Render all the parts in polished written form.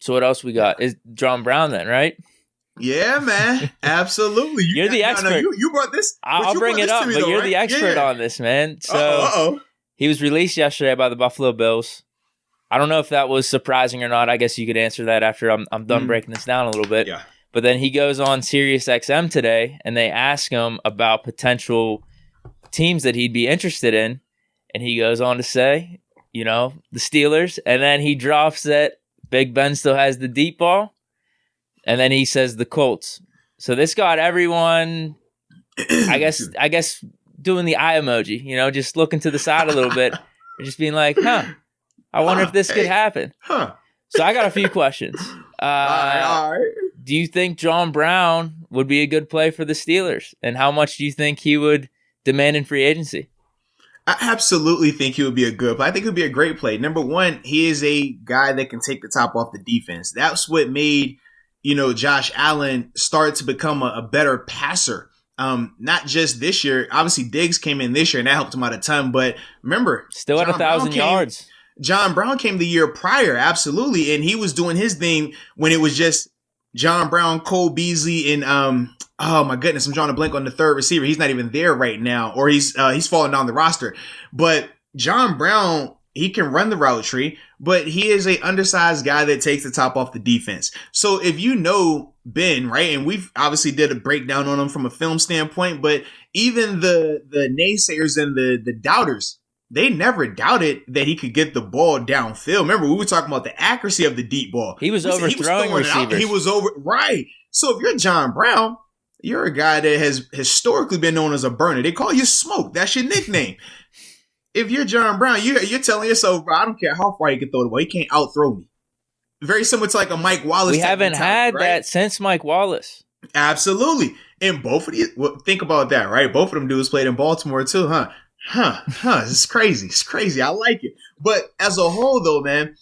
So what else we got? Is John Brown then, right? Yeah, man. Absolutely. You're the expert. No, you brought this. I'll bring it up, but you're the expert on this, man. So he was released yesterday by the Buffalo Bills. I don't know if that was surprising or not. I guess you could answer that after I'm done breaking this down a little bit. Yeah. But then he goes on Sirius XM today, and they ask him about potential teams that he'd be interested in. And he goes on to say, the Steelers. And then he drops that Big Ben still has the deep ball. And then he says the Colts. So this got everyone, I guess, doing the eye emoji, just looking to the side a little bit and just being like, I wonder if this could happen. So I got a few questions. All right. Do you think John Brown would be a good play for the Steelers? And how much do you think he would demand in free agency? I absolutely think he would be a good play. I think it would be a great play. Number one, he is a guy that can take the top off the defense. That's what made Josh Allen started to become a better passer. Not just this year. Obviously, Diggs came in this year, and that helped him out a ton. But remember, still at 1,000 yards. John Brown came the year prior, absolutely, and he was doing his thing when it was just John Brown, Cole Beasley, and oh my goodness, I'm drawing a blank on the third receiver. He's not even there right now, or he's falling down the roster. But John Brown, he can run the route tree, but he is a undersized guy that takes the top off the defense. So if Ben, right, and we've obviously did a breakdown on him from a film standpoint, but even the naysayers and the doubters, they never doubted that he could get the ball downfield. Remember, we were talking about the accuracy of the deep ball. He was overthrowing receivers. He was right. So if you're John Brown, you're a guy that has historically been known as a burner. They call you Smoke. That's your nickname. If you're John Brown, you're telling yourself, bro, I don't care how far he can throw the ball. He can't outthrow me. Very similar to like a Mike Wallace. We haven't had that since Mike Wallace. Absolutely. And both of these, think about that, right? Both of them dudes played in Baltimore too, huh? It's crazy. It's crazy. I like it. But as a whole, though, man,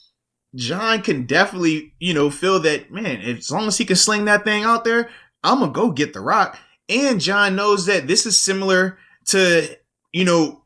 John can definitely, feel that, man, as long as he can sling that thing out there, I'm going to go get the rock. And John knows that this is similar to,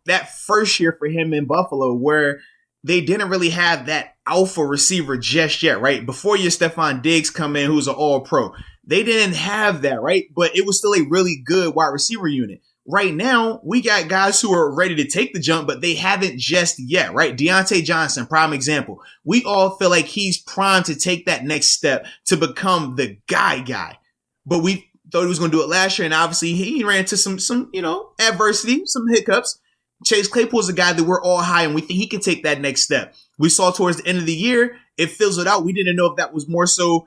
that first year for him in Buffalo where they didn't really have that alpha receiver just yet, right? Before your Stephon Diggs come in, who's an all-pro. They didn't have that, right? But it was still a really good wide receiver unit. Right now, we got guys who are ready to take the jump, but they haven't just yet, right? Deontay Johnson, prime example. We all feel like he's primed to take that next step to become the guy. But we thought he was going to do it last year, and obviously he ran into some adversity, some hiccups. Chase Claypool is a guy that we're all high, and we think he can take that next step. We saw towards the end of the year, it fizzled out. We didn't know if that was more so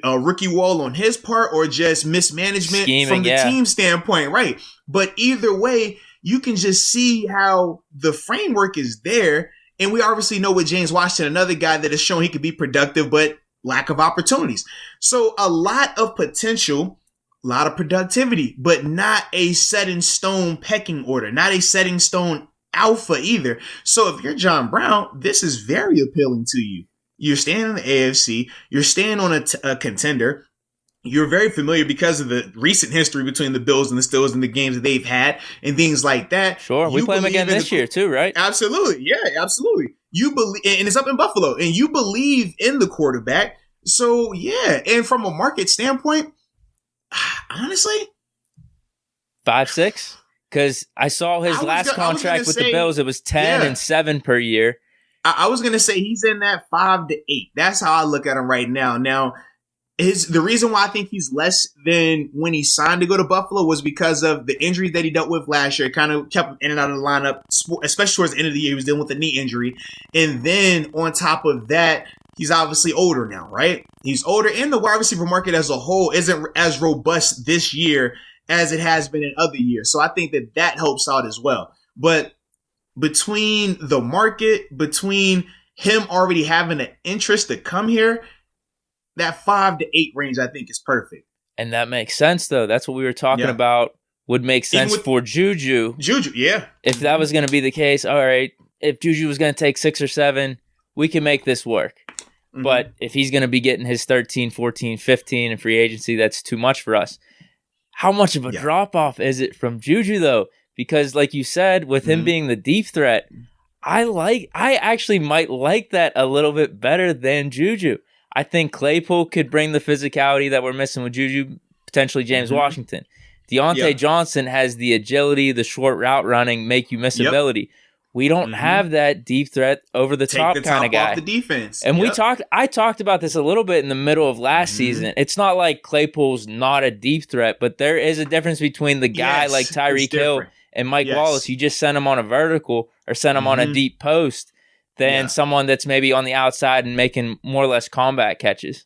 a rookie wall on his part or just mismanagement from the team standpoint, right? But either way, you can just see how the framework is there. And we obviously know with James Washington, another guy that has shown he could be productive, but lack of opportunities. So a lot of potential, a lot of productivity, but not a set in stone pecking order, not a set in stone alpha either. So if you're John Brown, this is very appealing to you. You're staying in the AFC. You're staying on a contender. You're very familiar because of the recent history between the Bills and the Steelers and the games that they've had and things like that. Sure. We play them again this year too, right? Absolutely. Yeah, absolutely. You believe, and it's up in Buffalo, and you believe in the quarterback. So, yeah. And from a market standpoint, honestly, 5-6. Because I saw his last contract with the Bills. It was 10 and 7 per year. I was going to say he's in that 5 to 8. That's how I look at him right now. Now, the reason why I think he's less than when he signed to go to Buffalo was because of the injury that he dealt with last year. It kind of kept him in and out of the lineup, especially towards the end of the year. He was dealing with a knee injury. And then on top of that, he's obviously older now, right? He's older, and the wide receiver market as a whole isn't as robust this year as it has been in other years. So I think that helps out as well. But between the market, between him already having an interest to come here, that 5 to 8 range, I think, is perfect. And that makes sense, though. That's what we were talking about. Would make sense for Juju. Yeah. If that was going to be the case, all right, if Juju was going to take 6 or 7, we can make this work. Mm-hmm. But if he's going to be getting his 13, 14, 15 in free agency, that's too much for us. How much of a drop-off is it from Juju, though? Because like you said, with him being the deep threat, I actually might like that a little bit better than Juju. I think Claypool could bring the physicality that we're missing with Juju, potentially James Washington. Deontay Johnson has the agility, the short route running, make you miss ability. We don't have that deep threat, over the top kind of guy. Off the defense. And I talked about this a little bit in the middle of last season. It's not like Claypool's not a deep threat, but there is a difference between the guy like Tyreek Hill and Mike Wallace. You just send him on a vertical or send him on a deep post than someone that's maybe on the outside and making more or less combat catches.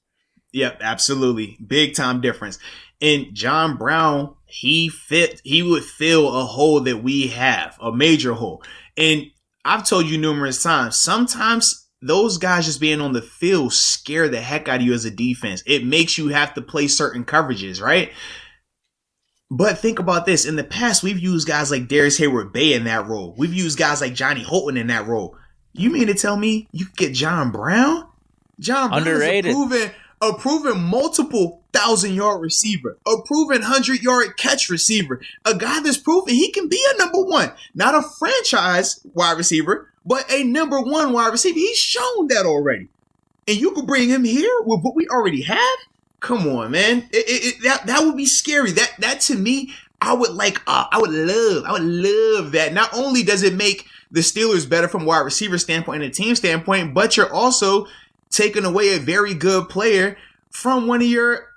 Yep, absolutely. Big time difference. And John Brown, he would fill a hole that we have, a major hole. And I've told you numerous times, sometimes those guys just being on the field scare the heck out of you as a defense. It makes you have to play certain coverages, right? But think about this. In the past, we've used guys like Darius Hayward-Bay in that role. We've used guys like Johnny Holton in that role. You mean to tell me you could get John Brown? John Brown underrated. Is a proven multiple 1,000-yard receiver, a proven 100-yard catch receiver, a guy that's proven he can be a number one, not a franchise wide receiver, but a number one wide receiver. He's shown that already. And you could bring him here with what we already have? Come on, man. That would be scary. That to me, I would love that. Not only does it make the Steelers better from a wide receiver standpoint and a team standpoint, but you're also taking away a very good player from one of your,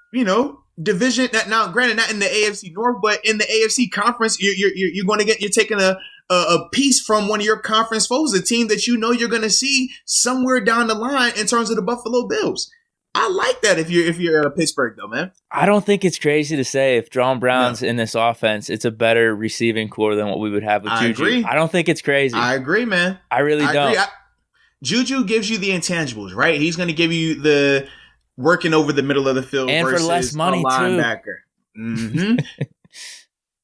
division. Now, granted, not in the AFC North, but in the AFC conference, you're taking a piece from one of your conference foes, a team that you're going to see somewhere down the line in terms of the Buffalo Bills. I like that if you're Pittsburgh, though, man. I don't think it's crazy to say if John Brown's in this offense, it's a better receiving core than what we would have with Juju. Agree. I don't think it's crazy. I agree, man. I really don't. Juju gives you the intangibles, right? He's going to give you the working over the middle of the field and versus for less money, a linebacker. Mm-hmm.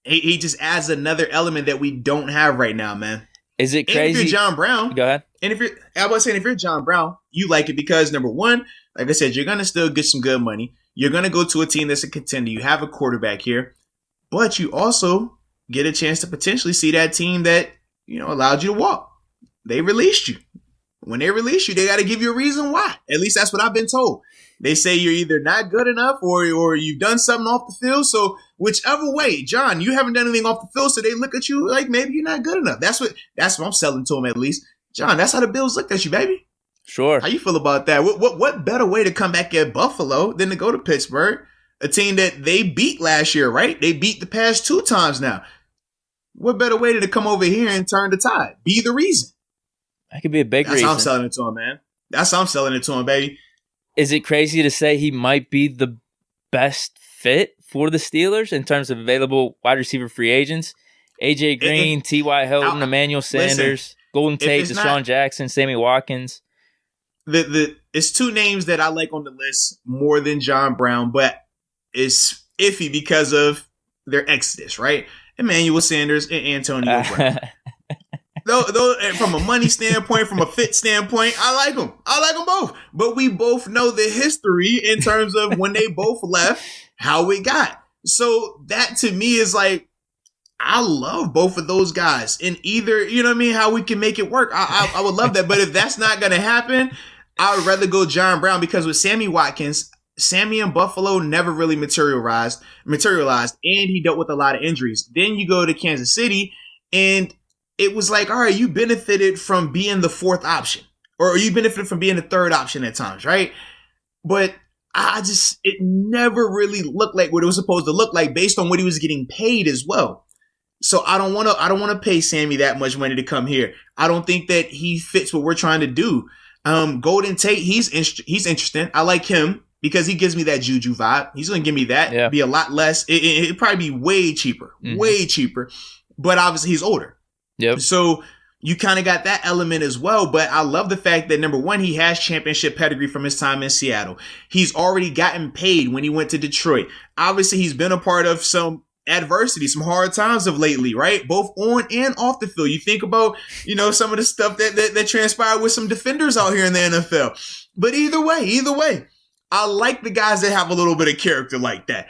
he just adds another element that we don't have right now, man. Is it crazy? And if you're John Brown, go ahead. And if you're John Brown, you like it because, number one, like I said, you're going to still get some good money. You're going to go to a team that's a contender. You have a quarterback here, but you also get a chance to potentially see that team that, allowed you to walk. They released you. When they release you, they got to give you a reason why. At least that's what I've been told. They say you're either not good enough or you've done something off the field. So whichever way, John, you haven't done anything off the field, so they look at you like maybe you're not good enough. That's what I'm selling to them, at least. John, that's how the Bills looked at you, baby. Sure. How you feel about that? What better way to come back at Buffalo than to go to Pittsburgh, a team that they beat last year, right? They beat the past 2 times now. What better way to come over here and turn the tide? Be the reason. That could be a big reason. That's how I'm selling it to him, man. That's how I'm selling it to him, baby. Is it crazy to say he might be the best fit for the Steelers in terms of available wide receiver free agents? AJ Green, T.Y. Hilton, Emmanuel Sanders, Golden Tate, Deshaun Jackson, Sammy Watkins. It's 2 names that I like on the list more than John Brown, but it's iffy because of their exodus, right? Emmanuel Sanders and Antonio Brown. Though, from a money standpoint, from a fit standpoint, I like them. I like them both. But we both know the history in terms of when they both left, how it got. So that to me is like, I love both of those guys. And either, how we can make it work. I would love that. But if that's not going to happen, I would rather go John Brown because with Sammy Watkins, Sammy in Buffalo never really materialized, and he dealt with a lot of injuries. Then you go to Kansas City, and it was like, all right, you benefited from being the 4th option, or you benefited from being the 3rd option at times, right? But it never really looked like what it was supposed to look like based on what he was getting paid as well. So I don't want to pay Sammy that much money to come here. I don't think that he fits what we're trying to do. Golden Tate, he's interesting. I like him because he gives me that Juju vibe. He's going to give me that. Yeah. Be a lot less. It'd probably be way cheaper, but obviously he's older. Yep. So you kind of got that element as well. But I love the fact that, number one, he has championship pedigree from his time in Seattle. He's already gotten paid when he went to Detroit. Obviously, he's been a part of some adversity, some hard times of lately, right? Both on and off the field. You think about, some of the stuff that transpired with some defenders out here in the NFL. But either way, I like the guys that have a little bit of character like that.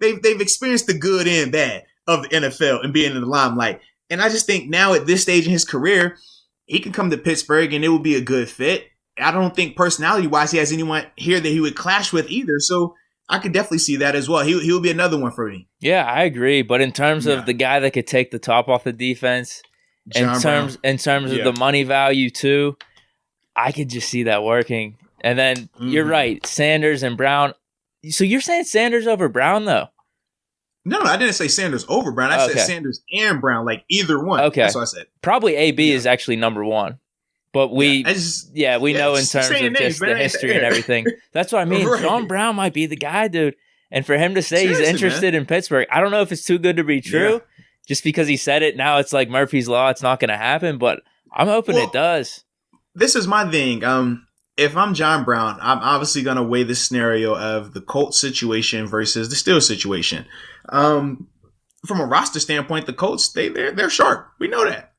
They've experienced the good and bad of the NFL and being in the limelight. And I just think now at this stage in his career, he can come to Pittsburgh and it will be a good fit. I don't think personality-wise he has anyone here that he would clash with either. So I could definitely see that as well. He would be another one for me. Yeah, I agree. But in terms of the guy that could take the top off the defense, in terms of the money value too, I could just see that working. And then you're right, Sanders and Brown. So you're saying Sanders over Brown though? No, I didn't say Sanders over Brown. I said Sanders and Brown, like either one. Okay, that's what I said. Probably AB is actually number one. But we know in terms of just the history and everything. That's what I mean. Right. John Brown might be the guy, dude. And for him to say he's interested in Pittsburgh, I don't know if it's too good to be true. Yeah. Just because he said it, now it's like Murphy's Law. It's not going to happen, but I'm hoping it does. This is my thing. If I'm John Brown, I'm obviously going to weigh the scenario of the Colts situation versus the Steelers situation. From a roster standpoint, the Colts, they're sharp. We know that.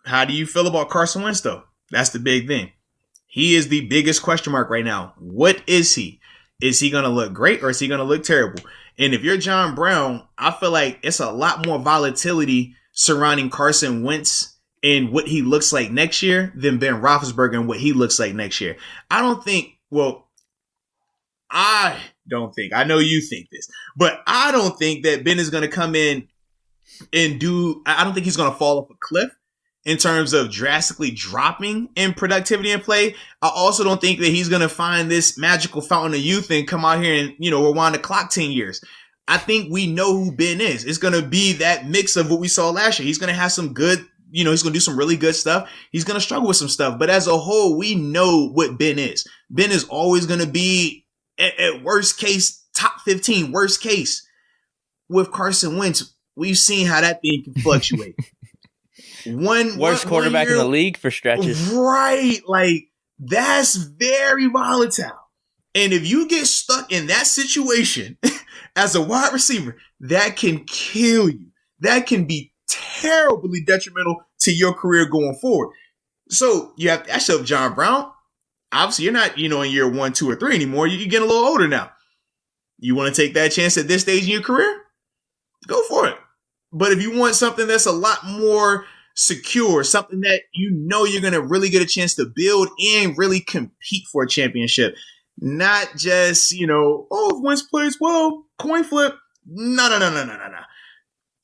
How do you feel about Carson Wentz, though? That's the big thing. He is the biggest question mark right now. What is he? Is he going to look great or is he going to look terrible? And if you're John Brown, I feel like it's a lot more volatility surrounding Carson Wentz and what he looks like next year than Ben Roethlisberger and what he looks like next year. I know you think this, but I don't think that Ben is going to come in and I don't think he's going to fall off a cliff in terms of drastically dropping in productivity and play. I also don't think that he's going to find this magical fountain of youth and come out here and, rewind the clock 10 years. I think we know who Ben is. It's going to be that mix of what we saw last year. He's going to have some good, he's going to do some really good stuff. He's going to struggle with some stuff. But as a whole, we know what Ben is. Ben is always going to be, at worst case, top 15, worst case. With Carson Wentz, we've seen how that thing can fluctuate. Worst quarterback in the league for stretches. Right. Like, that's very volatile. And if you get stuck in that situation as a wide receiver, that can kill you. That can be terribly detrimental to your career going forward. So you have to ask yourself, John Brown, obviously you're not, in year 1, 2, or 3 anymore. You're getting a little older now. You want to take that chance at this stage in your career? Go for it. But if you want something that's a lot more secure, something that you're going to really get a chance to build and really compete for a championship. Not just, if Wentz plays well, coin flip. No.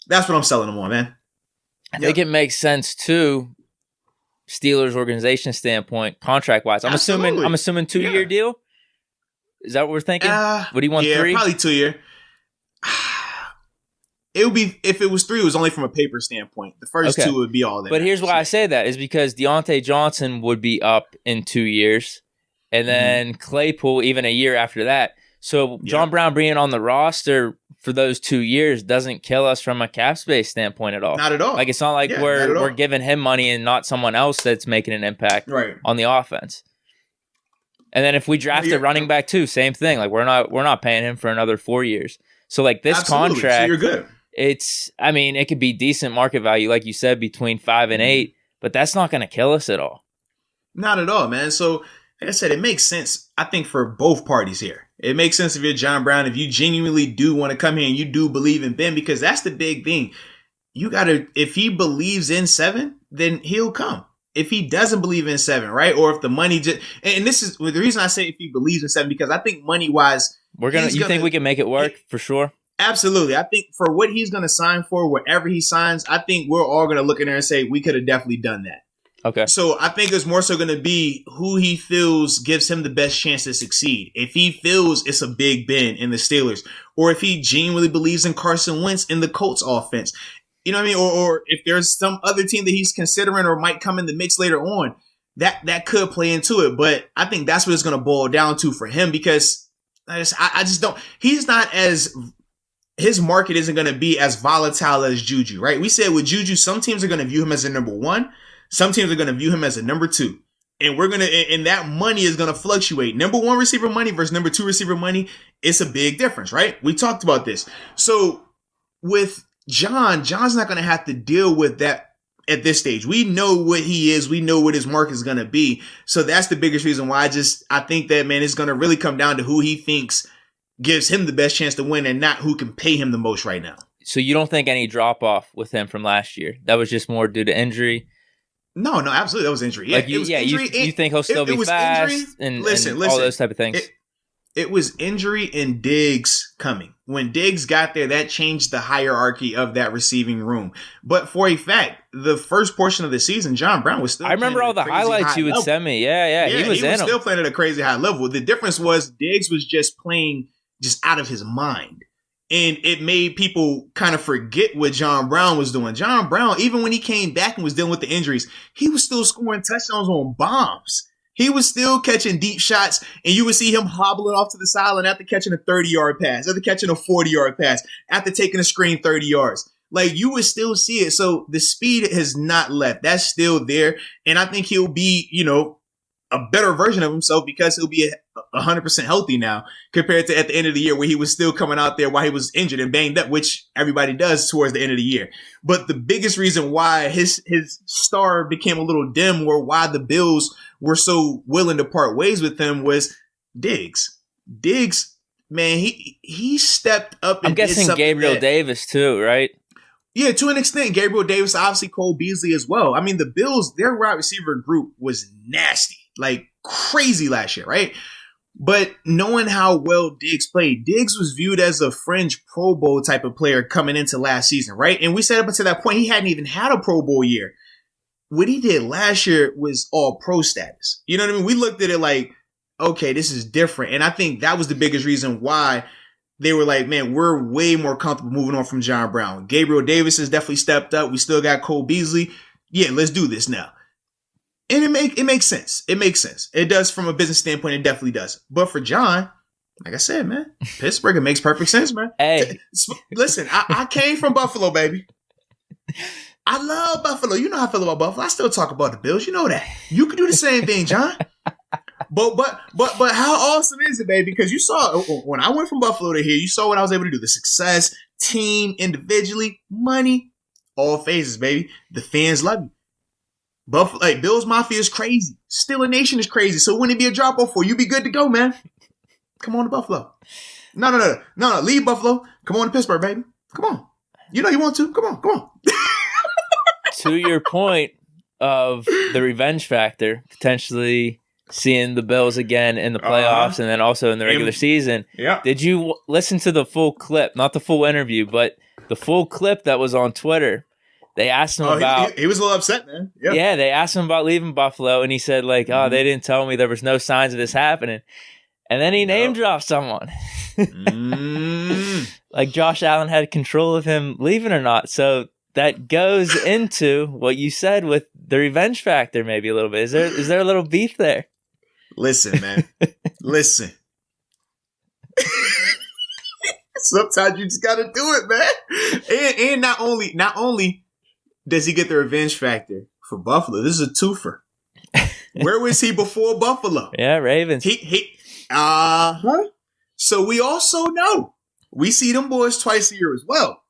That's what I'm selling them on, man. I think it makes sense too, Steelers organization standpoint, contract-wise. I'm assuming 2-year deal. Is that what we're thinking? What do you want, 3? Yeah, probably 2 year. It would be, if it was 3, it was only from a paper standpoint. The first 2 would be all that. But here's why I say that is because Deontay Johnson would be up in 2 years, and then Claypool even a year after that. So John Brown being on the roster for those 2 years doesn't kill us from a cap space standpoint at all. Not at all. Like, it's not like we're giving him money and not someone else that's making an impact on the offense. And then if we draft a running back too, same thing. Like, we're not paying him for another 4 years. So like this contract, so you're good. It could be decent market value, like you said, between 5 and 8, but that's not going to kill us at all. Not at all, man. So, like I said, it makes sense, I think, for both parties here. It makes sense if you're John Brown, if you genuinely do want to come here and you do believe in Ben, because that's the big thing. If he believes in 7, then he'll come. If he doesn't believe in 7, right? Or if the money and this is the reason I say if he believes in 7, because I think money-wise, you think we can make it work for sure? Absolutely. I think for what he's going to sign for, wherever he signs, I think we're all going to look in there and say, we could have definitely done that. Okay. So I think it's more so going to be who he feels gives him the best chance to succeed. If he feels it's a Big Ben in the Steelers, or if he genuinely believes in Carson Wentz in the Colts offense, you know what I mean? Or if there's some other team that he's considering or might come in the mix later on, that could play into it. But I think that's what it's going to boil down to for him, because I just don't, he's not as, his market isn't going to be as volatile as Juju, right? We said with Juju, some teams are going to view him as a number 1. Some teams are going to view him as a number 2. And and that money is going to fluctuate. Number 1 receiver money versus number 2 receiver money, it's a big difference, right? We talked about this. So with John's not going to have to deal with that at this stage. We know what he is. We know what his market is going to be. So that's the biggest reason why I think that, man, it's going to really come down to who he thinks gives him the best chance to win and not who can pay him the most right now. So you don't think any drop off with him from last year? That was just more due to injury? No, absolutely, that was injury. Yeah, Like it was injury. You think he'll still be fast and all those type of things. It was injury and Diggs coming. When Diggs got there, that changed the hierarchy of that receiving room. But for a fact, the first portion of the season, John Brown was still. I remember all the highlights you would send me. Yeah, he was still playing at a crazy high level. The difference was Diggs was just playing just out of his mind. And it made people kind of forget what John Brown was doing. John Brown, even when he came back and was dealing with the injuries, he was still scoring touchdowns on bombs. He was still catching deep shots, and you would see him hobbling off to the sideline after catching a 30-yard pass, after catching a 40-yard pass, after taking a screen 30 yards. Like, you would still see it. So the speed has not left. That's still there. And I think he'll be, a better version of himself because he'll be 100% healthy now compared to at the end of the year where he was still coming out there while he was injured and banged up, which everybody does towards the end of the year. But the biggest reason why his star became a little dim or why the Bills were so willing to part ways with him was Diggs. Diggs, man, he stepped up. And I'm guessing Gabriel Davis too, right? Yeah, to an extent, Gabriel Davis, obviously Cole Beasley as well. I mean, the Bills, their wide receiver group was nasty, like crazy last year, right? But knowing how well Diggs played, Diggs was viewed as a fringe Pro Bowl type of player coming into last season, right? And we said up until that point, he hadn't even had a Pro Bowl year. What he did last year was all pro status. You know what I mean? We looked at it like, okay, this is different. And I think that was the biggest reason why they were like, man, we're way more comfortable moving on from John Brown. Gabriel Davis has definitely stepped up. We still got Cole Beasley. Yeah, let's do this now. And it makes sense. It makes sense. It does from a business standpoint. It definitely does. But for John, like I said, man, Pittsburgh, it makes perfect sense, man. Hey. Listen, I came from Buffalo, baby. I love Buffalo. You know how I feel about Buffalo. I still talk about the Bills. You know that. You can do the same thing, John. But how awesome is it, baby? Because you saw when I went from Buffalo to here, you saw what I was able to do. The success, team, individually, money, all phases, baby. The fans love you. Buffalo, like Bills Mafia is crazy. Steeler Nation is crazy. So wouldn't it be a drop off for you? Be good to go, man. Come on to Buffalo. No. Leave Buffalo. Come on to Pittsburgh, baby. Come on. You know you want to. Come on. To your point of the revenge factor, potentially seeing the Bills again in the playoffs and then also in the regular season. Yeah. Did you listen to the full clip? Not the full interview, but the full clip that was on Twitter. They asked him about... He was a little upset, man. Yeah, they asked him about leaving Buffalo, and he said, like, they didn't tell me there was no signs of this happening. And then he name dropped someone. Like Josh Allen had control of him leaving or not. So that goes into what you said with the revenge factor maybe a little bit. Is there a little beef there? Listen, man. Listen. Sometimes you just got to do it, man. And not only does he get the revenge factor for Buffalo, this is a twofer. Where was he before Buffalo? Yeah, Ravens. So we also know we see them boys twice a year as well.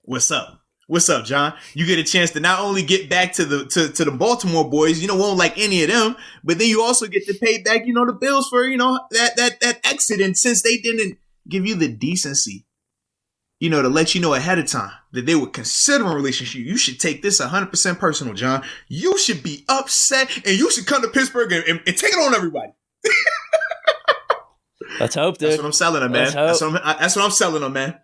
What's up, John? You get a chance to not only get back to the Baltimore boys, won't like any of them, but then you also get to pay back, the Bills for, that exit. And since they didn't give you the decency, to let you know ahead of time that they would consider a relationship, you should take this 100% personal, John. You should be upset and you should come to Pittsburgh and take it on everybody. Let's hope, dude. That's what I'm selling them, man. That's what I'm selling them, man.